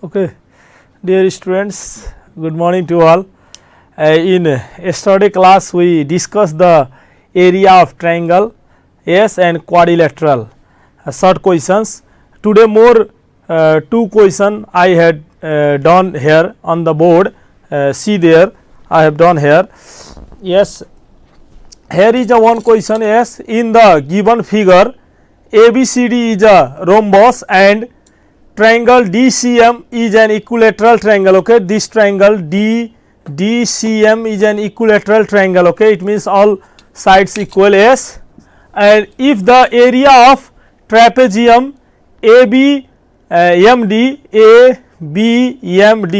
Okay, dear students, good morning to all. In yesterday class we discussed the area of triangle, yes, and quadrilateral short questions. Today more two question I had done here on the board. See there, I have done here. Yes, here is a one question. Yes, in the given figure, ABCD is a rhombus and triangle DCM is an equilateral triangle. Okay, this triangle DCM is an equilateral triangle. Okay, it means all sides equal. Yes, and if the area of trapezium ABMD,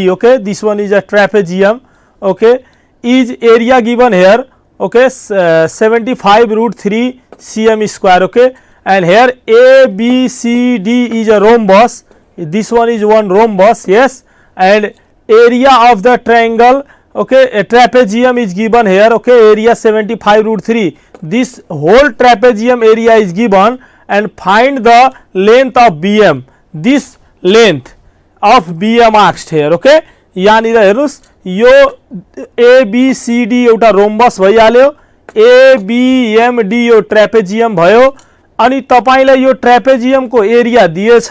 okay, this one is a trapezium. Okay, is area given here. Okay, 75 root 3 cm square. Okay, and here ABCD is a rhombus. This one is one rhombus. Yes, and area of the triangle, okay, a trapezium is given here. Okay, area 75 root 3. This whole trapezium area is given, and find the length of BM. This length of BM asked here. Okay, यहाँनिर हेर्नुस् यो ABCD एउटा rhombus भइहाल्यो, ABMD यो trapezium भयो, अनि तपाईलाई यो ट्रापेजियम को एरिया दिएछ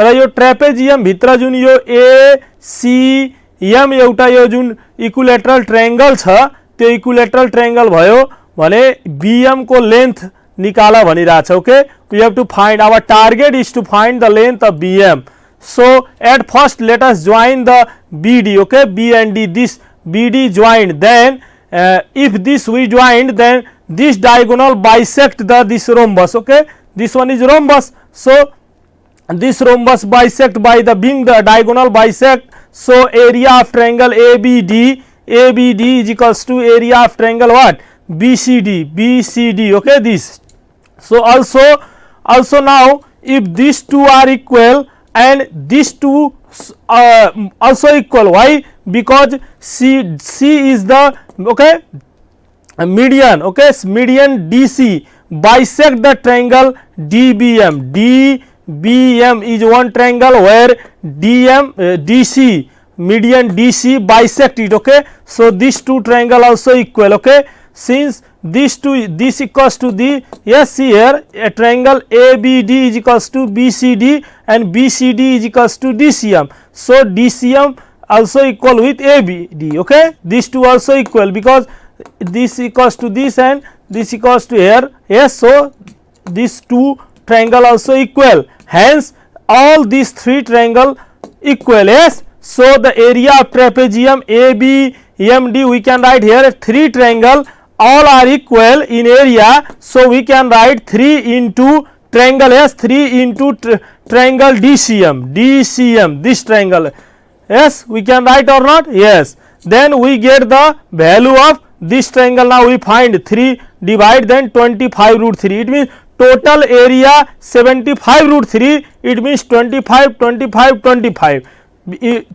र यो ट्रापेजियम भित्र जुन यो ACM एउटा यो जुन इक्विलेटरल ट्रायंगल छ त्यो इक्विलेटरल ट्रायंगल भयो भने BM को लेंथ निकाला भनिरहेछ. Okay, we have to find, our target is to find the length of BM. So at first let us join the BD. Okay, B and D, this BD joined, then if this we joined, then this diagonal bisect this rhombus. Okay, this one is rhombus, so this rhombus bisect by the being the diagonal bisect. So area of triangle ABD is equals to area of triangle what? BCD. Okay, this. So also now if these two are equal and these two also equal, why? Because C is the, okay, median. Okay, median DC bisect the triangle DBM. DBM is one triangle where DC, median DC bisect it. Okay, so these two triangle also equal. Okay, since these two, this equals to the, yes, see here a triangle ABD is equals to BCD and BCD is equals to DCM. So DCM also equal with ABD. Okay, these two also equal because this equals to this and this equals to here. Yes, so these two triangle also equal, hence all these three triangle equal. Yes, so the area of trapezium ABMD we can write here three triangle, all are equal in area, so we can write 3 into triangle, yes, 3 into triangle DCM, this triangle. Yes, we can write or not? Yes, then we get the value of this triangle. Now we find 3 divide then 25 root 3. It means total area 75 root 3. It means 25.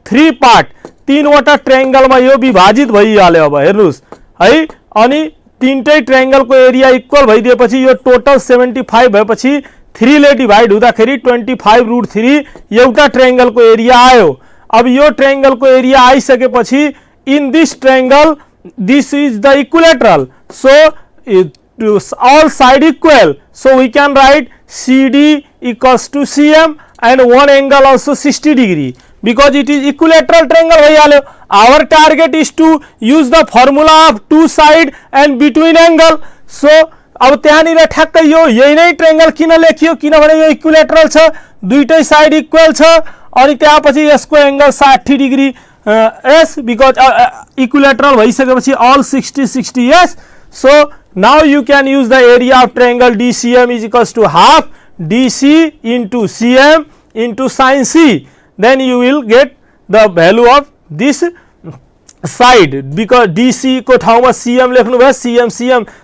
3 part, 3 वटा triangle में यो विभाजित भइहाल्यो. अब हेर्नुस् है, अनि तीनटै triangle को एरिया इक्वल भइदिएपछि यो टोटल 75 भएपछि 3 ले डिवाइड हुँदाखेरि 25 रूट 3 एउटा ट्रायंगल को एरिया आयो. अब यो ट्रायंगल को एरिया आइसकेपछि in this triangle this is the equilateral, so all side equal, so we can write CD equals to CM and one angle also 60 degree because it is equilateral triangle. Our target is to use the formula of two side and between angle. So अब त्यहाँनिर ठ्याक्कै यो यही नै triangle किन लेखियो किनभने यो इक्विलेटरल छ, दुईटै साइड इक्वल छ अनि त्यसपछि यसको angle 60 degree yes, because equilateral भइसकेपछि all 60. Yes, so now you can use the area of triangle DCM is equals to half DC into CM into sin C, then you will get the value of this side because DC को ठाउँमा CM लेख्नु भयो,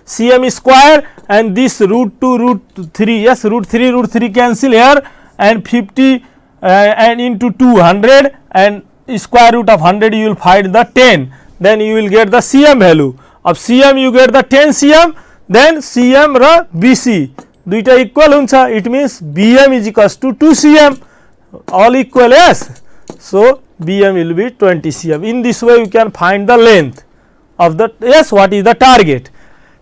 CM square and this root 2 root 3. Yes, root 3 cancel here and 50 and into 200 and square root of 100 you will find the 10, then you will get the CM value of CM. You get the 10 CM, then CM र BC दुईटा equal हुन्छ. It means BM is equals to 2 CM. all equal, yes. So BM will be 20 cm. In this way you can find the length of the, yes, what is the target.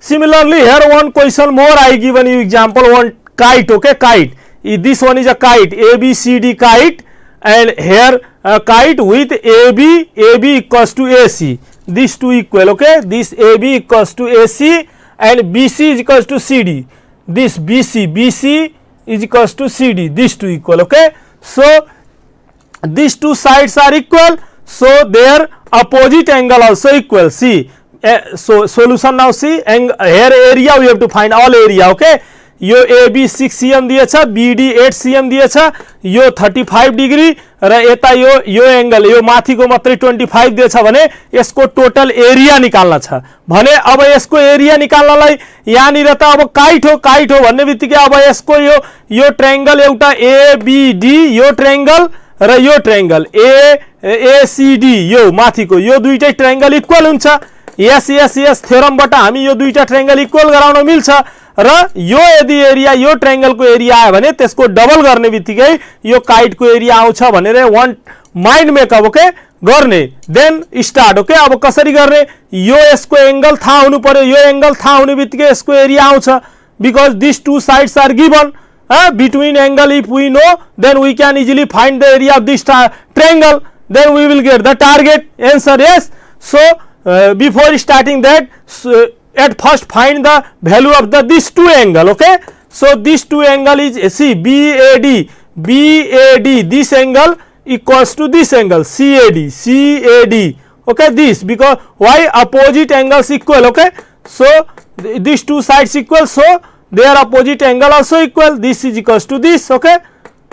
Similarly, here one question more I given you example, one kite, okay, kite. This one is a kite, ABCD kite, and here a kite with AB equals to AC. These two equal, okay. This AB equals to AC and BC is equals to CD. This BC is equals to CD. These two equal, okay. So these two sides are equal, so their opposite angle also equal. See, so solution now, see, and here area we have to find all area, okay. यो AB 6 cm दिएछ, BD 8 cm दिएछ, यो 35 degree र यता यो angle यो माथिको मात्रै 25 दिएछ भने यसको टोटल एरिया निकाल्न छ भने अब यसको एरिया निकाल्नलाई यहाँनिर त अब काइट हो भन्ने बित्तिकै अब यसको यो ट्रायंगल एउटा ABD यो ट्रायंगल र यो ट्रायंगल ACD यो माथिको यो दुईटै ट्रायंगल इक्वल हुन्छ। यस थ्योरमबाट हामी यो दुईटा ट्रायंगल इक्वल गराउन मिल्छ र यो यदि एरिया यो ट्रायंगल को एरिया आयो भने त्यसको डबल गर्ने बित्तिकै यो काइट को एरिया आउँछ भनेर वन माइन्ड मेकअप, ओके, गर्ने। Then start, okay. अब कसरी गर्ने, यो यसको एंगल थाहा हुनु पर्यो, यो एंगल थाहा हुने बित्तिकै यसको एरिया आउँछ because this two sides are given between angle. If we know, then we can easily find the area of this triangle, then we will get the target. Answer yes. So before starting that, at first find the value of this two angle, okay. So this two angle is, see, BAD, this angle equals to this angle CAD, okay. This, because why, opposite angles equal, okay. So these two sides equal, so their opposite angle also equal. This is equals to this, okay.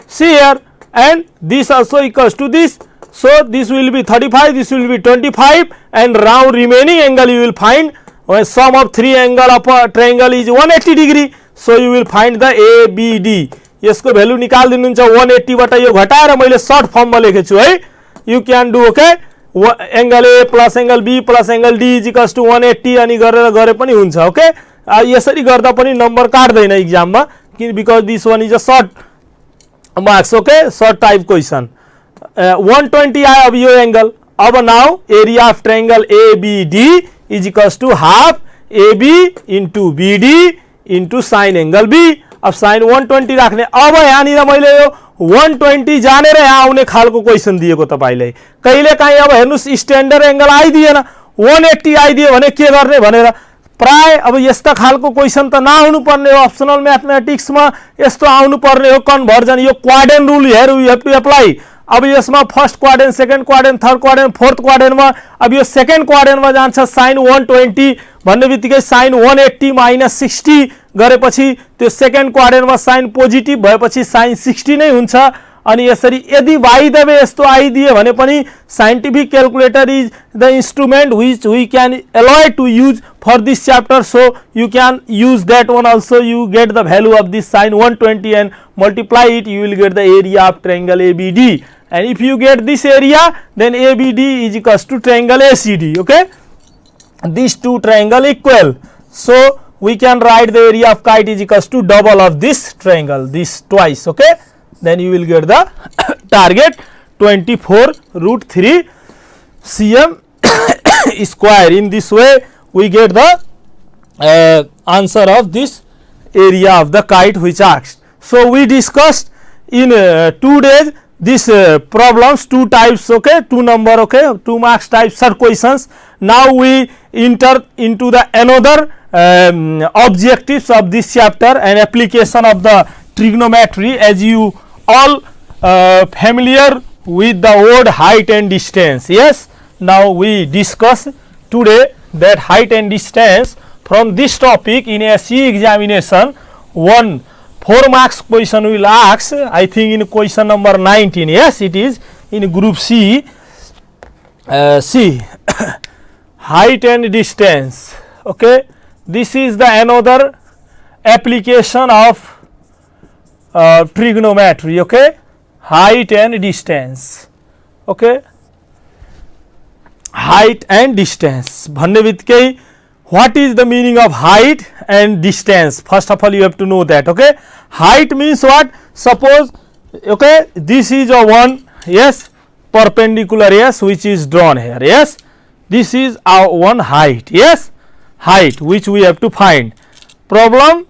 See here, and this also equals to this. So this will be 35, this will be 25, and round remaining angle you will find. When sum of three angle of a triangle is 180 degree, so you will find the ABD. यसको value निकाल दिनुहुन्छ 180 बाट यो घटाएर मैले short फर्ममा लेखेको छु है. You can do, okay. Angle A plus angle B plus angle D is equals to 180 अनि गरेर गरे पनि हुन्छ, ओके. यसरी गर्दा पनि नम्बर काट्दैन एक्जाममा because this one is a short marks, okay, short type question. 120 आयो अब यो एंगल. अब now area of triangle ABD is equals to half AB into BD into sin angle B. अब sin 120 राख्ने. अब यहाँनिर मैले यो 120 जानेर यहाँ आउने खालको क्वेशन दिएको तपाईलाई. कहिलेकाहीँ अब हेर्नुस् स्ट्यान्डर्ड एंगल आइदिएन, 180 आइदियो भने के गर्ने भनेर प्राय अब यस्ता खालको क्वेशन त नआउनु पर्ने हो. अप्सनल म्याथमेटिक्समा यस्तो आउनु पर्ने हो कन्भर्जन. यो quadrant rule here we have to apply. अब यसमा first quadrant, second quadrant, third quadrant, fourth क्वाड्रेन्टमा अब यो सेकेन्ड क्वाड्रेन्टमा जान्छ sin 120 भन्ने बित्तिकै sin 180 माइनस 60 गरेपछि त्यो सेकेन्ड क्वाड्रेन्टमा साइन पोजिटिभ भएपछि sin 60 नै हुन्छ. अनि यसरी यदि बाइ द वे यस्तो आइदिए भने पनि scientific calculator is the instrument which we can allow to use for this chapter, so you can use that one also. You get the value of this sin 120 and multiply it, you will get the area of triangle ABD. And if you get this area, then ABD is equals to triangle ACD, okay. These two triangle equal, so we can write the area of kite is equals to double of this triangle, this twice, okay. Then you will get the target 24√3 cm square. In this way we get the answer of this area of the kite which asked. So we discussed in 2 days this problems, 2 types, okay, 2 number, okay, 2 marks type short questions. Now we enter into the another objectives of this chapter and application of the trigonometry. As you all familiar with the word height and distance, yes. Now we discuss today that height and distance. From this topic in a C examination, 4 marks question will ask, I think in question number 19, yes it is in group C. See height and distance, okay. This is the another application of trigonometry, okay. Height and distance, okay. Height and distance भन्ने बित्तिकै what is the meaning of height and distance? First of all you have to know that, okay. Height means what? Suppose Okay, this is a one, yes, perpendicular, yes, which is drawn here, yes. This is our one height, yes, height which we have to find. Problem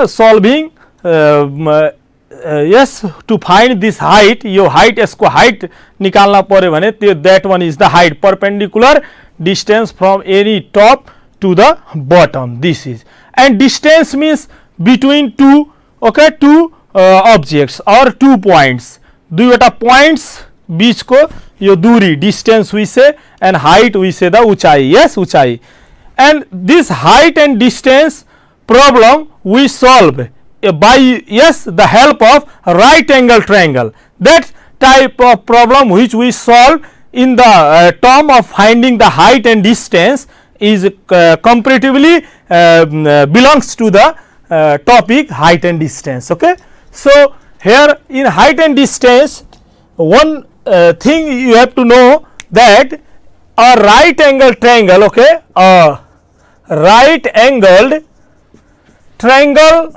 solving, yes, to find this height, यो height यसको height निकाल्न पर्यो भने त्यो that one is the height, perpendicular distance from any top to the bottom. This is, and distance means between two, okay, two objects or 2 points, दुईवटा points बीचको यो दूरी distance we say, and height we say the ऊंचाई, yes, ऊंचाई. And this height and distance problem we solve by, yes, the help of right angle triangle. That type of problem which we solve in the term of finding the height and distance is comparatively belongs to the topic height and distance. Okay, so here in height and distance, one thing you have to know that a right angle triangle, okay, a right angled triangle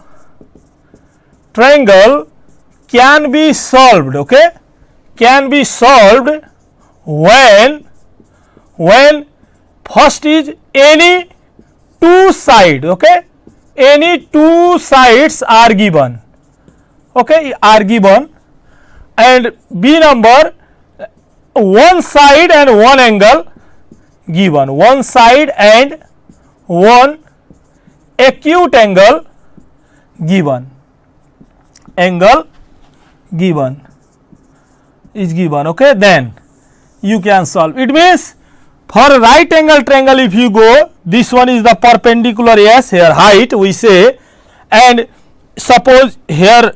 can be solved, okay, can be solved when first is any two side, okay, any two sides are given, okay, are given, and B number one side and one angle given, one side and one acute angle given, angle given is given, okay, then you can solve. It means for right angle triangle, if you go, this one is the perpendicular, yes, here height we say, and suppose here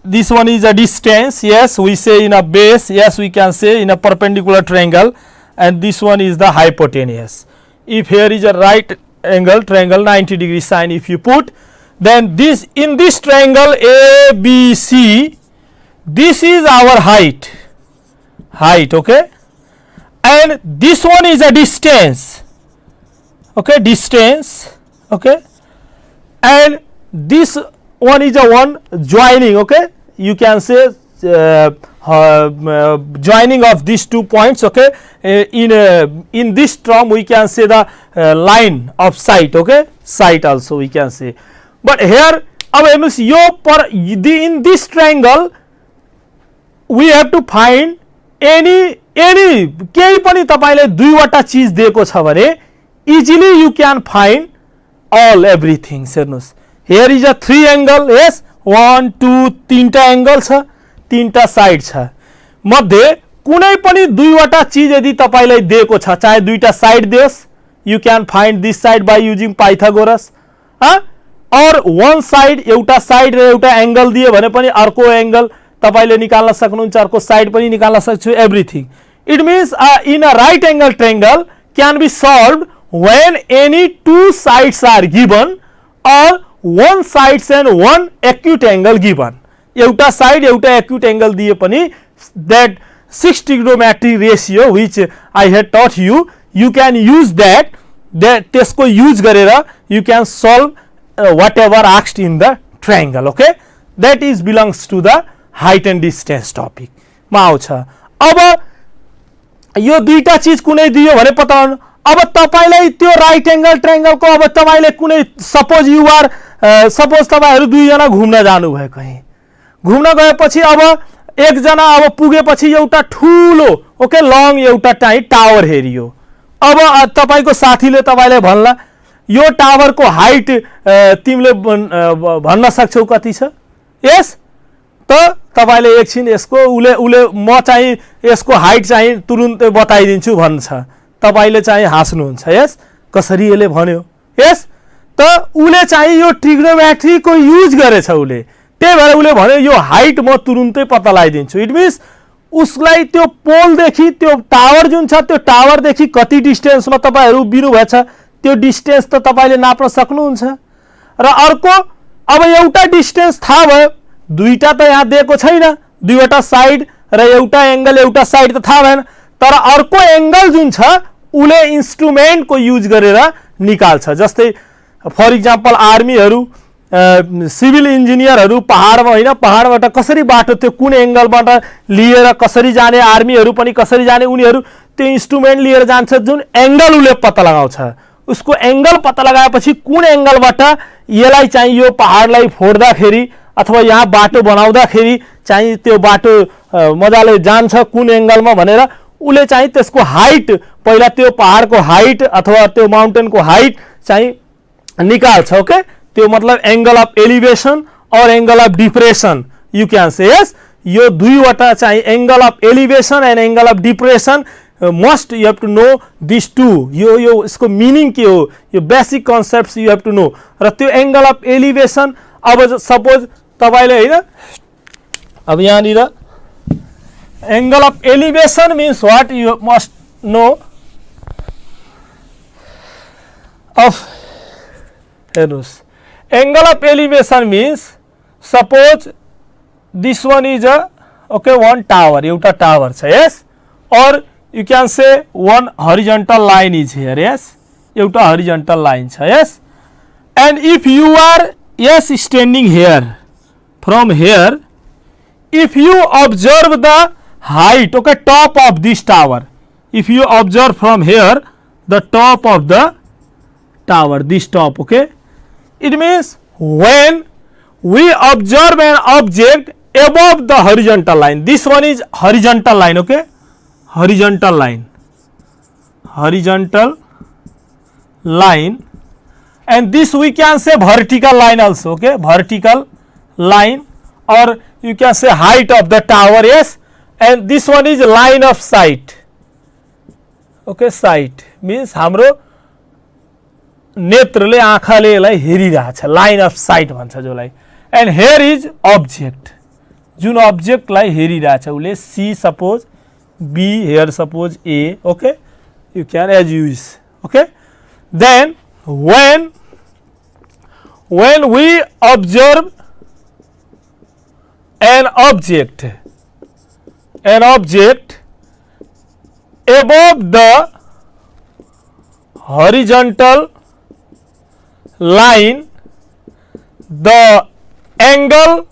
this one is a distance, yes, we say in a base, yes, we can say in a perpendicular triangle, and this one is the hypotenuse. If here is a right angle triangle 90 degree sine, if you put, then this in this triangle ABC, this is our height, okay, and this one is a distance, okay, distance, okay, and this one is a one joining, okay, you can say joining of these 2 points, okay, in this term we can say the line of sight, okay, sight also we can say. But here in this triangle we have to find any केही पनि तपाईले दुईवटा चीज दिएको छ भने easily you can find all everything. हेर्नुस्, here is a three angle, yes, 1 2 तीनटा एंगल छ, तीनटा साइड छ, मध्ये कुनै पनि दुईवटा चीज यदि तपाईलाई दिएको छ, चाहे दुईटा side दियोस्, you can find this side by using Pythagoras, और one side एउटा साइड र एउटा एंगल दियो भने पनि अर्को एंगल तपाईले निकाल्न सक्नुहुन्छ, अर्को साइड पनि निकाल्न सक्छु, everything. It means in a right angle triangle can be solved when any two sides are given or one sides and one acute angle given. एउटा साइड एउटा acute angle दिए पनि that 6 trigonometry ratio which I had taught you, you can use that त्यसको use गरेर you can solve whatever asked in the triangle, okay, that is belongs to the height and distance topic मा आउँछ. अब यो दुईटा चीज कुनै दियो भने पत्ता, अब तपाईलाई त्यो राइट एंगल ट्रायंगल को अब तपाईले कुनै सपोज यु आर सपोज तपाईहरु दुई जना घुम्न जानु भयो, कहीं घुम्न गएपछि अब एक जना अब पुगेपछि एउटा ठूलो, ओके, लङ एउटा टावर हेरियो. अब तपाईको साथीले तपाईलाई भन्ला यो टावर को हाइट तिमीले भन्न सक्छौ कति छ, यस, त तपाईले एकछिन यसको उले म चाहिँ यसको हाइट चाहिँ तुरुन्तै बताइदिन्छु भन्छ, तपाईले चाहिँ हाँस्नुहुन्छ, यस, कसरी यसले भन्यो, यस, त उले चाहिँ यो ट्रिग्नोमेट्री को युज गरेछ, उले त्यही भएर उले भन्यो यो हाइट म तुरुन्तै पत्ता लगाइदिन्छु. इट मिन्स उसलाई त्यो पोल देखि त्यो टावर जुन छ त्यो टावर देखि कति डिस्टेन्समा तपाईहरु बिनु भएछ त्यो डिस्टेन्स त तपाईले नाप्न सक्नुहुन्छ. र अर्को अब एउटा डिस्टेन्स थाहा भयो, दुईटा त यहाँ दिएको छैन, दुईवटा साइड र एउटा एंगल एउटा साइड त थाहा भएन, तर अर्को एंगल जुन छ उले इन्स्ट्रुमेन्ट को युज गरेर निकाल्छ. जस्तै फर एक्जाम्पल आर्मीहरु सिभिल इन्जिनियरहरू पहाडमा होइन पहाडबाट कसरी बाटो त्यो कुन एङ्गलबाट लिएर कसरी जाने, आर्मीहरू पनि कसरी जाने, उनीहरू त्यो इन्स्ट्रुमेन्ट लिएर जान्छ जुन एङ्गल उसले पत्ता लगाउँछ। उसको एङ्गल पत्ता लगाएपछि कुन एङ्गलबाट यसलाई चाहिँ यो पहाडलाई फोड्दाखेरि अथवा यहाँ बाटो बनाउँदाखेरि चाहिँ त्यो बाटो मजाले जान्छ कुन एङ्गलमा भनेर उसले चाहिँ त्यसको हाइट पहिला त्यो पहाडको हाइट अथवा त्यो माउन्टेनको हाइट चाहिँ निकाल्छ। ओके, त्यो मतलब एंगल अफ एलिवेशन और angle of depression you can say यस। यो दुईवटा चाहिँ angle of elevation and angle of depression must you have to know this two. यो इसको मीनिंग के हो, यो basic concepts you have to know. र त्यो एंगल अफ एलिवेशन अब सपोज तपाईले हैन अब यहाँनिर angle of elevation means what you must know of angle of elevation means suppose this one is a one tower, euta tower cha, yes, or you can say one horizontal line is here, yes, euta horizontal line cha, yes, and if you are standing here, from here if you observe the height, top of this tower, if you observe from here the top of the tower, this top, it means when we observe an object above the horizontal line, this one is horizontal line, horizontal line, and this we can say vertical line also, vertical line, or you can say height of the tower, yes, and this one is line of sight, sight means हाम्रो नेत्रले आँखाले यसलाई हेरिरहेछ, line of site भन्छ जसलाई, and here is object, जुन अब्जेक्टलाई हेरिरहेछ उसले, see suppose B, here suppose A, you can as use, then when we observe an object above the horizontal line, the angle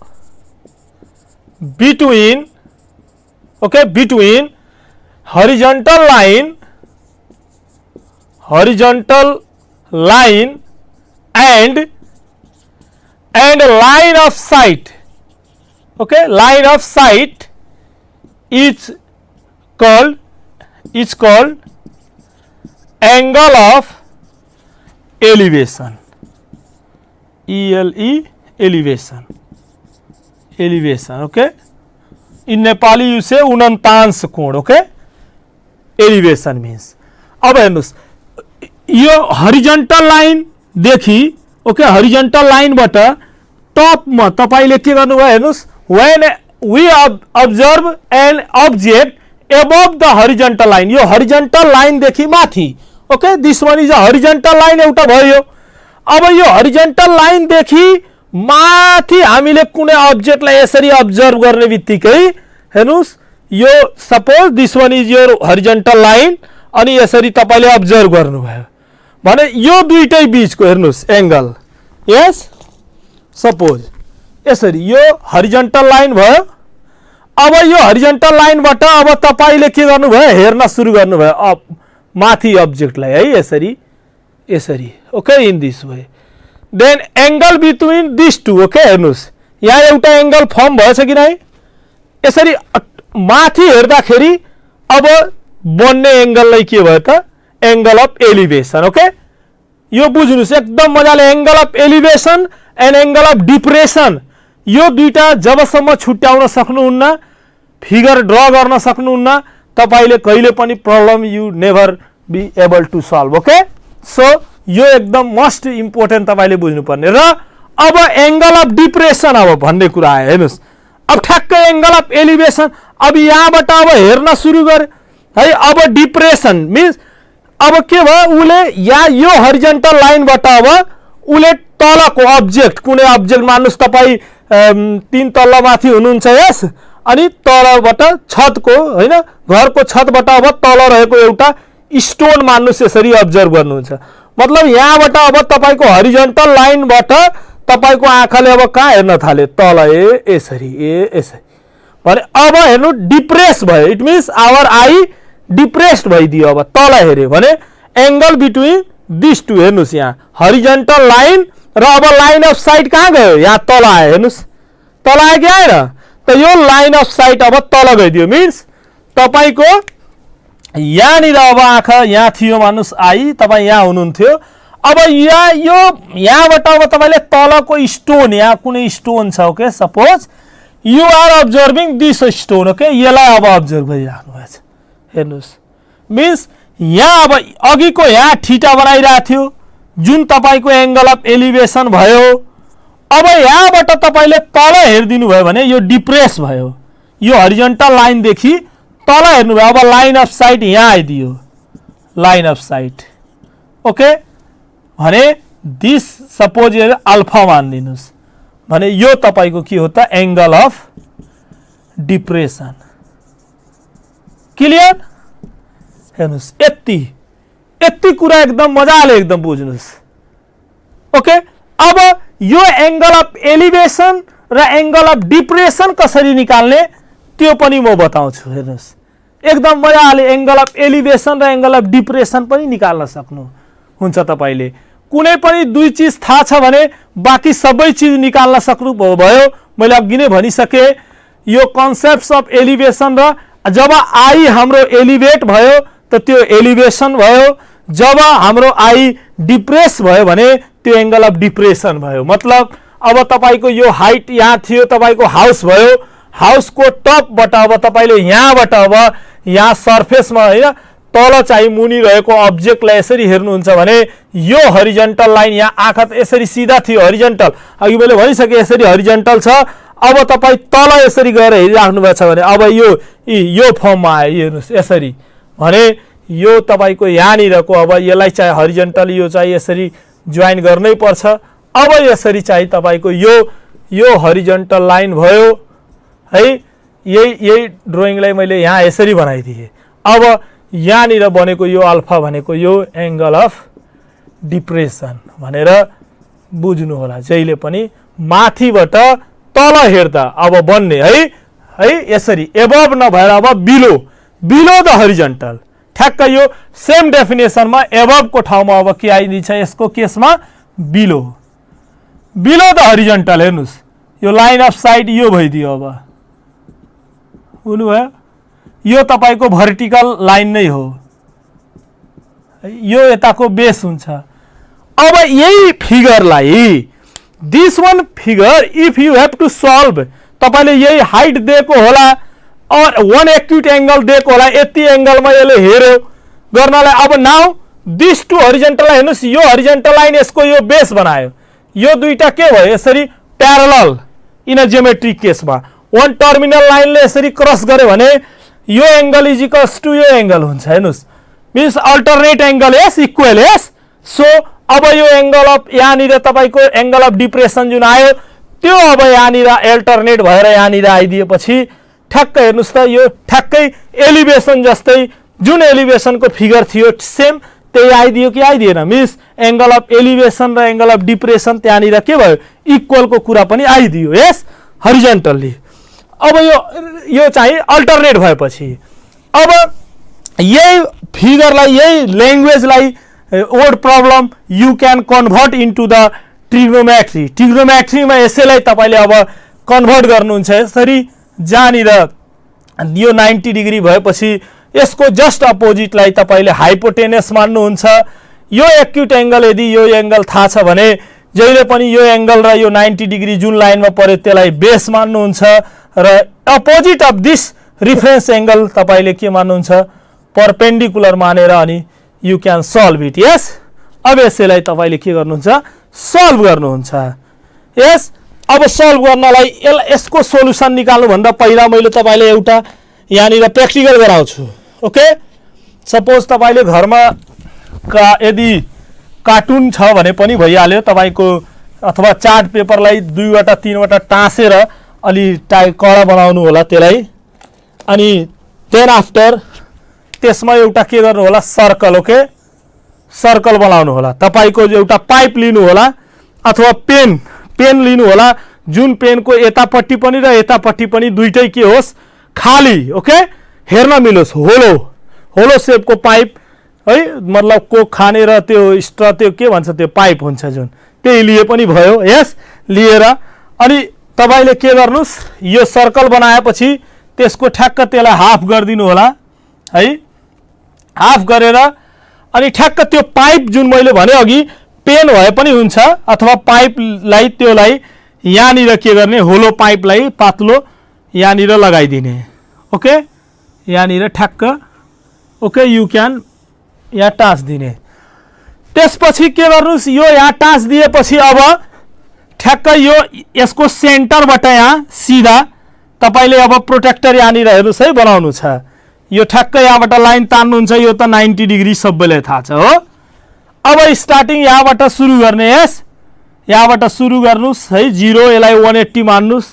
between horizontal line and line of sight, line of sight is called angle of elevation, elevation, in Nepali you say unantans कोण, elevation means। अब हेर्नुस् यो horizontal line देखि, horizontal लाइनबाट टपमा तपाईले के गर्नुभयो हेर्नुस्, when we observe an object above the horizontal line, यो हरिजन्टल लाइन देखि माथि, this one is a horizontal line एउटा भयो। अब यो हरिजन्टल लाइन देखि माथि हामीले कुनै अब्जेक्टलाई यसरी अब्जर्भ गर्ने बित्तिकै हेर्नुस् यो suppose this one is your horizontal line, अनि यसरी तपाईले अब्जर्भ गर्नुभयो भने यो दुईटै बीचको हेर्नुस् एंगल, यस, सपोज यसरी यो हरिजन्टल लाइन भयो। अब यो हरिजन्टल लाइनबाट अब तपाईले के गर्नुभयो, हेर्न सुरु गर्नुभयो अब माथि अब्जेक्टलाई है, यसरी in this way, then angle between this two, हेर्नुस् यहाँ एउटा एंगल फर्म भएछ कि नै, यसरी माथि हेर्दाखेरि अब बन्ने एंगललाई के भयो त, एंगल अफ एलिवेशन, यो बुझ्नुस् एकदम मजाले, angle of elevation and angle of depression, यो दुईटा जबसम्म छुट्याउन सक्नुहुन्न, फिगर ड्र गर्न सक्नुहुन्न, तपाईले कहिले पनि problem you never be able to solve, so यो एकदम मोस्ट इम्पोर्टेन्ट तपाईले बुझ्नुपर्ने। र अब एंगल अफ डिप्रेशन अब भन्ने कुरा आयो, हेर्नुस् अब ठ्याक्कै एंगल अफ एलिवेशन, अब यहाँबाट अब हेर्न सुरु गरे है, अब डिप्रेशन मिन्स अब के भयो, उले या यो हरिजन्टल लाइनबाट अब उले तलको अब्जेक्ट, कुनै अब्जेक्ट मान्नुस् तपाई 3 तल्ला माथि हुनुहुन्छ, यस, अनि तलबाट छतको हैन घरको छतबाट अब तल रहेको एउटा स्टोन मान्नुस् यसरी अब्जर्भ गर्नुहुन्छ, मतलब यहाँबाट अब तपाईको हरिजन्टल लाइनबाट तपाईको आँखाले अब कहाँ हेर्न थाल्यो तल यसरी यसरी भने अब हेर्नु डिप्रेस भयो it means our eye depressed भइदियो अब तल हेर्यो भने एंगल बिट्विन दिस टू हेर्नुस् यहाँ हरिजन्टल लाइन र अब लाइन अफ साइट कहाँ गयो यहाँ तल आयो हेर्नुस् तल आयो कि आएन त यो लाइन अफ साइट अब तल गइदियो मिन्स तपाईको यहाँनिर अब आँखा यहाँ थियो मानुस आई तपाईँ यहाँ हुनुहुन्थ्यो अब यहाँबाट अब तपाईले तलको स्टोन यहाँ कुनै स्टोन छ okay suppose you are observing this stone okay यसलाई अब अब्जर्भ गरिराख्नु भएको छ हेर्नुस् मिन्स यहाँ अब अघिको यहाँ थीटा बनाइरहेको थियो जुन तपाईको एंगल अफ एलिभेसन भयो अब यहाँबाट तपाईले तल हेर्दिनु भयो भने यो डिप्रेस भयो यो हरिजन्टल लाइन देखि तल हेर्नु भयो अब लाइन अफ साइट यहाँ आइदियो लाइन अफ साइट ओके भने दिस सपोज अल्फा मानिदिनुस् भने यो तपाईको के हो त एंगल अफ डिप्रेसन क्लियर हेर्नुस् यति कुरा एकदम मजाले एकदम बुझ्नुस् ओके अब यो एंगल अफ एलिभेसन र एंगल अफ डिप्रेसन कसरी निकाल्ने त्यो पनि म बताउँछु हेर्नुस् एकदम मजाले एंगल अफ एलिभेसन र एंगल अफ डिप्रेसन पनि निकाल्न सक्नु हुन्छ तपाईले कुनै पनि दुई चीज थाहा छ भने बाकी सबै चीज निकाल्न सक्नु भयो मैले अघि नै भनिसके यो कन्सेप्ट्स अफ एलिभेसन र जब आई हाम्रो एलिभेट भयो त त्यो एलिभेसन भयो जब हाम्रो आई डिप्रेस भयो भने त्यो एंगल अफ डिप्रेसन भयो मतलब अब तपाईको यो हाइट यहाँ थियो तपाईको हाउस भयो हाउसको टपबाट अब तपाईले यहाँबाट अब यहाँ सर्फेसमा हैन तल चाहिँ मुनि रहेको अब्जेक्टलाई यसरी हेर्नुहुन्छ भने यो हरिजन्टल लाइन यहाँ आँखा त यसरी सिधा थियो हरिजन्टल अघि मैले भनिसके यसरी हरिजन्टल छ अब तपाई तल यसरी गएर हेरिराख्नु भएको छ भने अब यो फर्ममा आयो हेर्नुस् यसरी भने यो तपाईको यहाँनिरको अब यसलाई चाहिँ हरिजन्टल यो चाहिँ यसरी जोइन गर्नै पर्छ अब यसरी चाहिँ तपाईको यो हरिजन्टल लाइन भयो है यही ड्राइङलाई मैले यहाँ यसरी बनाइदिए अब यहाँनिर बनेको यो अल्फा भनेको यो एंगल अफ डिप्रेसन भनेर बुझ्नु होला जहिले पनि माथिबाट तल हेर्दा अब बन्ने है यसरी एबभ नभएर अब बिलो द हरिजन्टल ठ्याक्क यो सेम डेफिनेसनमा एबभ को ठाउँमा अब के आइदिन्छ यसको केसमा बिलो द हरिजन्टल हेर्नुस् यो लाइन अफ साइट यो भइदियो अब बुझ्नुभयो यो तपाईको भर्टिकल लाइन नै हो यो यताको बेस हुन्छ अब यही फिगरलाई this one figure if you have to solve तपाईले यही हाइट दिएको होला और वन एक्यूट एंगल दिएको होला यति एंगलमा यसले हेर्यो गर्नलाई अब नाउ दिस टु हरिजन्टल हेर्नुस् यो हरिजन्टल लाइन यसको यो बेस बनायो यो दुईटा के भयो यसरी प्यारलल इन अ ज्योमेट्रिक केसमा वन टर्मिनल लाइनले यसरी क्रस गर्यो भने यो एंगल इज इक्वल्स टु यो एंगल हुन्छ हेर्नुस् means alternate angle S equal S so अब यो एंगल अफ यहाँनिर तपाईको एंगल अफ डिप्रेसन जुन आयो त्यो अब यहाँनिर अल्टरनेट भएर यहाँनिर आइदिएपछि ठ्याक्क हेर्नुस् त यो ठ्याक्कै एलिभेसन जस्तै जुन एलिभेसनको फिगर थियो सेम त्यही आइदियो कि आइदिएन मीन्स एंगल अफ एलिभेसन र एंगल अफ डिप्रेसन त्यहाँनिर के भयो इक्वलको कुरा पनि आइदियो यस हरिजन्टल्ली अब यो चाहिँ अल्टरनेट भएपछि अब यही फिगरलाई यही ल्याङ्ग्वेजलाई word problem you can convert into the ट्रिग्नोमेट्रीमा यसैलाई तपाईले अब कन्भर्ट गर्नुहुन्छ यसरी जहाँनिर यो 90 डिग्री भएपछि यसको जस्ट अपोजिटलाई तपाईले हाइपोटेनस मान्नुहुन्छ यो एक्युट एंगल यदि यो एंगल थाहा छ भने जहिले पनि यो एंगल र यो 90 डिग्री जुन लाइनमा पर्यो त्यसलाई बेस मान्नुहुन्छ र opposite of this reference angle तपाईले के मान्नुहुन्छ परपेंडिकुलर मानेर अनि यू क्यान सल्भ इट यस अब यसैलाई तपाईले के गर्नुहुन्छ सल्भ गर्नुहुन्छ यस अब सल्भ गर्नलाई यसको सोलुसन निकाल्नु भन्दा पहिला मैले तपाईले एउटा यहाँनिर प्र्याक्टिकल गराउँछु ओके सपोज तपाईले घरमा यदि कार्टुन छ भने पनि भइहाल्यो तपाईको अथवा चार्ट पेपरलाई 2 वटा 3 वटा टाँसेर अलि कडा बनाउनु होला त्यसलाई अनि देन आफ्टर त्यसमा एउटा के गर्नु होला सर्कल ओके सर्कल बनाउनु होला तपाईको एउटा पाइप लिनु होला अथवा पेन लिनु होला जुन पेनको यतापट्टि पनि र यतापट्टि पनि दुईटै के होस् खाली ओके हेर्न मिलोस् होलो शेपको पाइप है मतलब कोक खाने र त्यो स्ट्र त्यो के भन्छ त्यो पाइप हुन्छ जुन त्यही लिए पनि भयो यस लिएर अनि तपाईले के गर्नुस् यो सर्कल बनाएपछि त्यसको ठ्याक्क त्यसलाई हाफ गरिदिनु होला है हाफ गरेर अनि ठ्याक्क त्यो पाइप जुन मैले भने अघि पेन भए पनि हुन्छ अथवा पाइपलाई त्योलाई यहाँनिर के गर्ने होलो पाइपलाई पातलो यहाँनिर लगाइदिने ओके यहाँनिर ठ्याक्क ओके यु क्यान यहाँ टाँस दिने त्यसपछि के गर्नुस् यो यहाँ टाँस दिएपछि अब ठ्याक्क यो यसको सेन्टरबाट यहाँ सीधा तपाईले अब प्रोटेक्टर यहाँनिर हेर्नुस् है बनाउनु छ यो ठ्याक्क यहाँबाट लाइन तान्नुहुन्छ यो त 90 डिग्री सबैलाई थाहा छ हो अब स्टार्टिङ यहाँबाट सुरु गर्ने यस यहाँबाट सुरु गर्नुस् है 0 यसलाई 180 मान्नुस्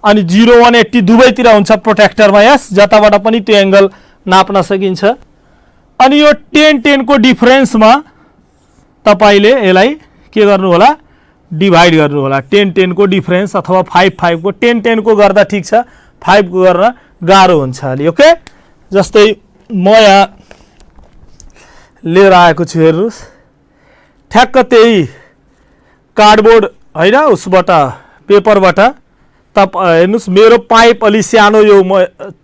अनि 0 180 दुवैतिर हुन्छ प्रोटेक्टरमा यस जताबाट पनि त्यो एंगल नाप्न सकिन्छ अनि यो 10 को डिफरेन्समा तपाईले यसलाई के गर्नु होला डिभाइड गर्नु होला 10 को डिफरेन्स अथवा 5 को 10 को गर्दा ठीक छ 5 को गर्न गाह्रो हुन्छ अलि ओके जस्तै म यहाँ लिएर आएको छु हेर्नुस् ठ्याक्क त्यही कार्डबोर्ड हैन उसबाट पेपरबाट हेर्नुस् मेरो पाइप अलि सानो यो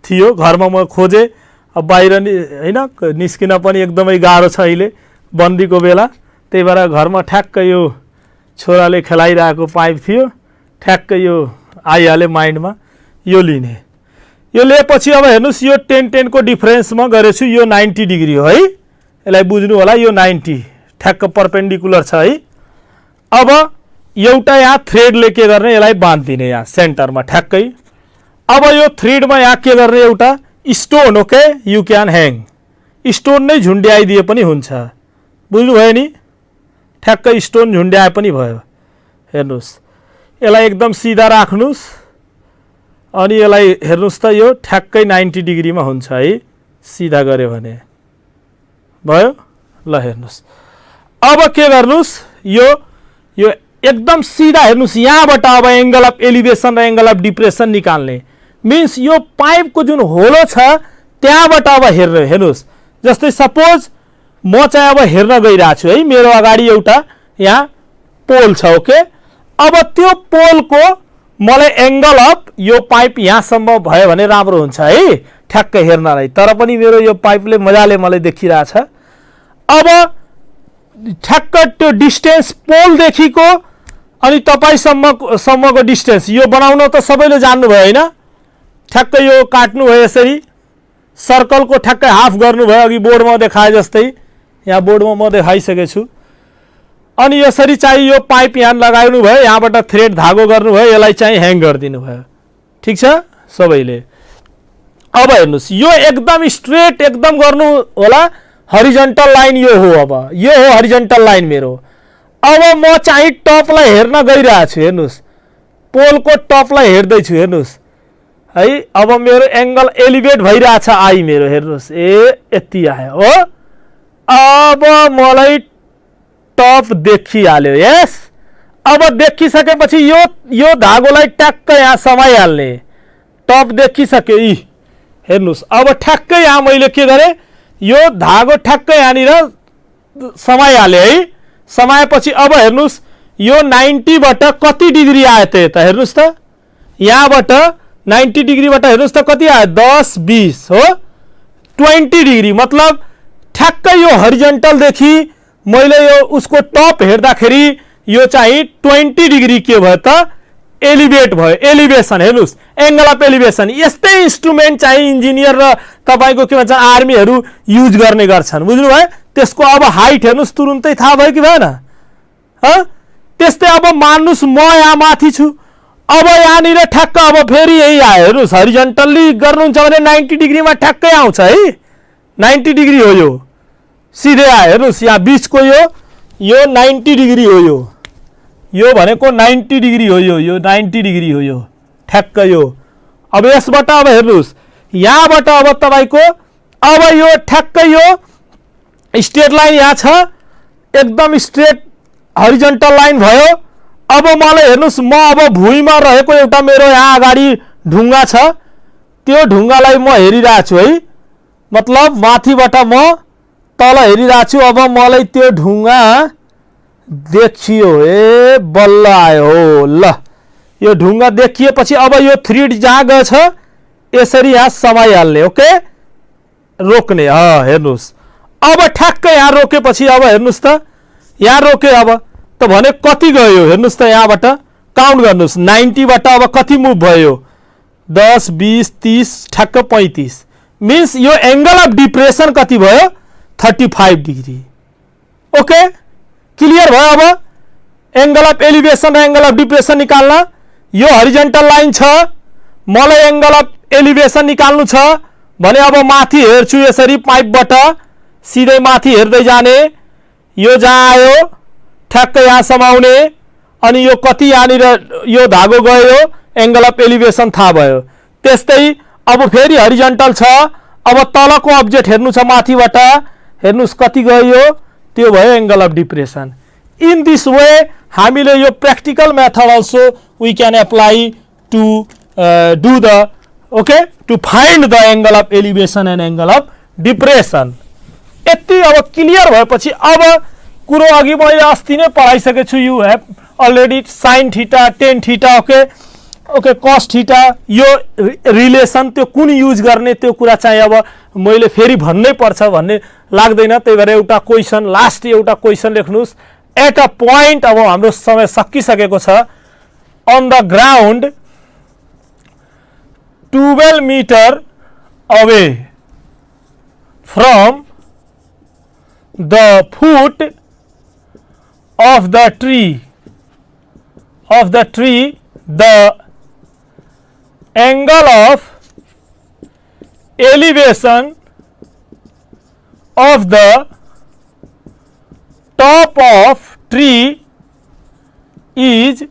थियो घरमा म खोजे अब बाहिर हैन निस्किन पनि एकदमै गाह्रो छ अहिले बन्दीको बेला त्यही भएर घरमा ठ्याक्क यो छोराले खेलाइरहेको पाइप थियो ठ्याक्क यो आइहाले माइन्डमा यो लिने यो लिएपछि अब हेर्नुस् यो 10 को डिफरेन्समा गरेछु यो 90 डिग्री हो है यसलाई बुझ्नु होला यो 90 ठ्याक्क परपेन्डिकुलर छ है अब एउटा यहाँ थ्रेडले के गर्ने यसलाई बाँधिदिने यहाँ सेन्टरमा ठ्याक्कै अब यो थ्रेडमा यहाँ के गर्ने एउटा stone okay you can hang stone नै झुन्ड्याइदिए पनि हुन्छ बुझ्नुभयो नि ठ्याक्क स्टोन झुन्ड्याए पनि भयो हेर्नुस् यसलाई एकदम सिधा राख्नुस् अनि यसलाई हेर्नुस् त यो ठ्याक्कै 90 डिग्रीमा हुन्छ है सिधा गर्यो भने भयो ल हेर्नुस् अब के गर्नुस् यो एकदम सीधा हेर्नुस् यहाँबाट अब एंगल अफ एलिभेसन र एंगल अफ डिप्रेसन निकाल्ने मीन्स यो पाइप को जुन होलो छ त्यहाँबाट अब हेर्नुस् जस्तै सपोज म चाहिँ अब हेर्न गइरहेको छु है मेरो अगाडि एउटा यहाँ पोल छ ओके अब त्यो पोलको मलाई एंगल अफ यो पाइप यहाँसम्म भयो भने राम्रो हुन्छ है ठ्याक्क हेर्नलाई तर पनि मेरो यो पाइपले मजाले मलाई देखिरहेछ अब ठ्याक्क त्यो डिस्टेन्स पोल देखिको अनि तपाईसम्मको डिस्टेन्स यो बनाउन त सबैले जान्नु भयो हैन ठ्याक्क यो काट्नु भयो यसरी सर्कलको ठ्याक्कै हाफ गर्नु भयो अघि बोर्डमा देखाए जस्तै यहाँ बोर्डमा म देखाइसकेको छु अनि यसरी चाहिँ यो पाइप यहाँ लगाउनु भयो यहाँबाट थ्रेड धागो गर्नु भयो यसलाई चाहिँ ह्याङ गरिदिनु भयो ठीक छ सबैले अब हेर्नुस् यो एकदम स्ट्रेट एकदम गर्नु होला हरिजन्टल लाइन यो हो अब यो हो हरिजन्टल लाइन मेरो अब म चाहिँ टपलाई हेर्न गइरहेको छु हेर्नुस् पोलको टपलाई हेर्दै छु हेर्नुस् है अब मेरो एंगल एलिभेट भइरहेछ आई मेरो हेर्नुस् यति आयो हो अब मलाई टप देखिहाल्यो यस अब देखिसकेपछि यो धागोलाई ट्याक्क यहाँ समाइहाल्ने टप देखिसक्यो हेर्नुस् अब ठ्याक्कै यहाँ मैले के गरे यो धागो ठ्याक्कै यहाँनिर समाइहाले है समाएपछि अब हेर्नुस् यो 90 बाट कति डिग्री आयो त यता हेर्नुस् त यहाँबाट 90 डिग्रीबाट हेर्नुस् त कति आयो 10 20 हो 20 डिग्री मतलब ठ्याक्कै यो हरिजन्टल देखि मैले यो उसको टप हेर्दाखेरि यो चाहिँ 20 डिग्री के भयो त एलिभेट भयो एलिभेसन हेर्नुस् एंगल अफ एलिभेसन यस्तै इन्स्ट्रुमेन्ट चाहिँ इन्जिनियर र तपाईको के भन्छ आर्मीहरु युज गर्ने गर्छन् बुझ्नु भयो त्यसको अब हाइट हेर्नुस् तुरुन्तै थाहा भयो कि भएन ह त्यस्तै अब मान्नुस् म यहाँ माथि छु अब यहाँनिर ठ्याक्क अब फेरि यही आयो हेर्नुस् हरिजन्टल्ली गर्नुहुन्छ भने 90 डिग्रीमा ठ्याक्कै आउँछ है 90 डिग्री हो यो सिधै आयो हेर्नुस् यहाँ बीचको यो 90 डिग्री हो यो भनेको 90 डिग्री हो यो 90 डिग्री हो यो ठ्याक्क यो अब यसबाट अब हेर्नुस् यहाँबाट अब तपाईको अब यो ठ्याक्क यो स्ट्रेट लाइन यहाँ छ एकदम स्ट्रेट हरिजन्टल लाइन भयो अब मलाई हेर्नुस्, म अब भुइँमा रहेको एउटा मेरो यहाँ अगाडि ढुङ्गा छ, त्यो ढुङ्गालाई म हेरिरहेको छु है, मतलब माथिबाट म तल हेरिरहेको छु। अब मलाई त्यो ढुङ्गा देखियो, ए बल्ल आयो, ल यो ढुङ्गा देखिएपछि अब यो 3D जहाँ गएछ यसरी यहाँ समाइहाल्ने, ओके, रोक्ने। हेर्नुस्, अब ठ्याक्कै यहाँ रोकेपछि अब हेर्नुस् त, यहाँ रोके अब त भने कति गयो हेर्नुस् त, यहाँबाट काउन्ट गर्नुस्, 90 बाट अब कति मुभ भयो, 10 20 30 ठ्याक्क 35, मिन्स यो एंगल अफ डिप्रेसन कति भयो, 35 डिग्री। ओके, क्लियर भयो। अब एंगल अफ एलिवेशन र एंगल अफ डिप्रेसन निकाल्न, यो हरिजन्टल लाइन छ, मलाई एंगल अफ एलिवेशन निकाल्नु छ भने अब माथि हेर्छु यसरी पाइपबाट सिधै माथि हेर्दै जाने, यो जहाँ आयो ठ्याक्क यहाँ समाउने, अनि यो कति यहाँनिर यो धागो गयो, एंगल अफ एलिवेशन थाहा भयो। त्यस्तै अब फेरि हरिजन्टल छ, अब तलको अब्जेक्ट हेर्नु छ माथिबाट, हेर्नुस् कति गयो, त्यो भयो angle of depression. In this way हामीले यो practical method also we can apply to do the okay to find the angle of elevation and angle of depression. यति अब क्लियर भएपछि अब कुरो अघि मैले अस्ति नै पढाइसकेको छु, you have already sine theta, tan theta, okay okay cos theta, यो रिलेसन त्यो कुन युज गर्ने त्यो कुरा चाहिँ अब मैले फेरि भन्नै पर्छ भन्ने लाग्दैन। त्यही भएर एउटा क्वेसन, लास्ट एउटा क्वेसन लेख्नुस्, एट अ पोइन्ट, अब हाम्रो समय सकिसकेको छ, on the ground 12 meter away from the foot of the tree, the angle of elevation of the top of tree is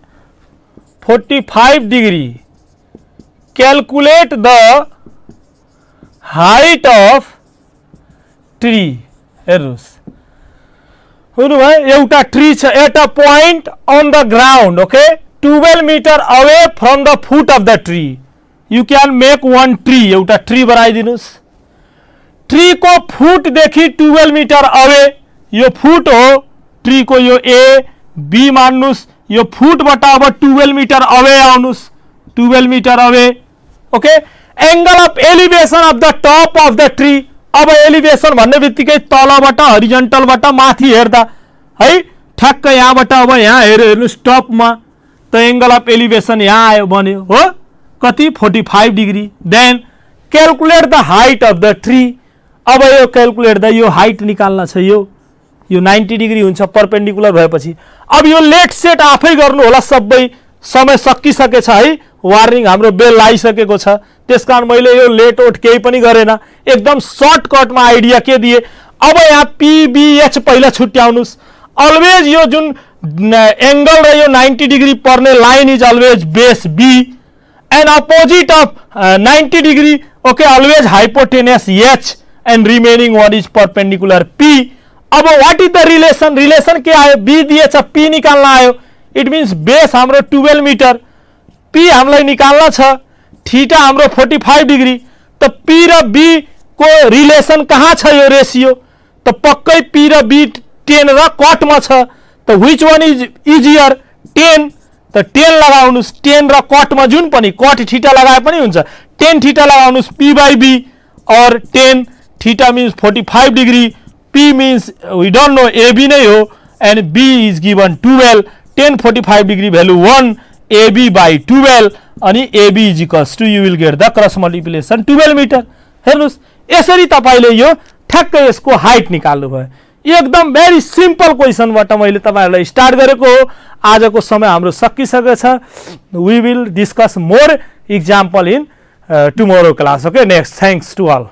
45 degree. Calculate the height of tree. हेर्नुस्, हुनु भयो, एउटा ट्री छ at a point on the ground, okay 12 meter away from the foot of the tree, you can make one tree, एउटा tree बनाइदिनुस्। Tree को foot देखि 12 meter away, यो फुट हो ट्री को, यो ए बी मान्नुस्, यो फुटबाट अब 12 meter अवे आउनुस्, 12 meter away, okay. Angle of elevation of the top of the tree, अब एलिवेशन भन्ने बित्तिकै तलबाट हरिजन्टलबाट माथि हेर्दा है, ठ्याक्क यहाँबाट अब यहाँ हेर्नुस् टपमा, त एंगल अफ एलिवेशन यहाँ आयो बन्यो हो कति, 45 degree. Then calculate the height of the tree, अब यो क्याल्कुलेट द, यो हाइट निकाल्न छ, यो 90 डिग्री हुन्छ परपेन्डिकुलर भएपछि। अब यो लेट सेट आफै गर्नु होला, सबै समय सकिसकेछ है, वार्निङ हाम्रो बेल आइसकेको छ, त्यसकारण मैले यो लेट ओट केही पनि गरेन, एकदम सर्टकटमा आइडिया के दिए। अब यहाँ पीबीएच पहिला छुट्याउनुस्, अलवेज यो जुन एंगल र यो 90 डिग्री पर्ने line is always base B and opposite of 90 degree, okay, always hypotenuse H and remaining one is perpendicular P. अब what is the relation, relation के आयो, बी दिएछ, पी निकाल्न आयो, इट मिन्स बेस हाम्रो 12 मिटर, पी हामीलाई निकाल्न छ, थीटा हाम्रो 45 डिग्री, त पी र बी को रिलेसन कहाँ छ, यो रेसियो त पक्कै पी र बी 10 र कटमा छ, त व्हिच वान इज इजियर, 10, त 10 लगाउनुस्, 10 र कटमा जुन पनि कट थीटा लगाए पनि हुन्छ, 10 थीटा लगाउनुस्, P by B, or 10 theta means 45 degree, P means we don't know, AB नै हो, and B is given 12, 10 45 degree value 1, AB by 12, अनि AB is equals to, you will get the cross multiplication 12 metre. हेर्नुस्, यसरी तपाईले यो ठ्याक्क यसको height निकाल्नु भयो। एकदम भेरी सिम्पल क्वेसनबाट मैले तपाईहरुलाई स्टार्ट गरेको हो। आजको समय हाम्रो सकिसकेको छ। We will discuss more example in tomorrow class, okay. Next, thanks to all.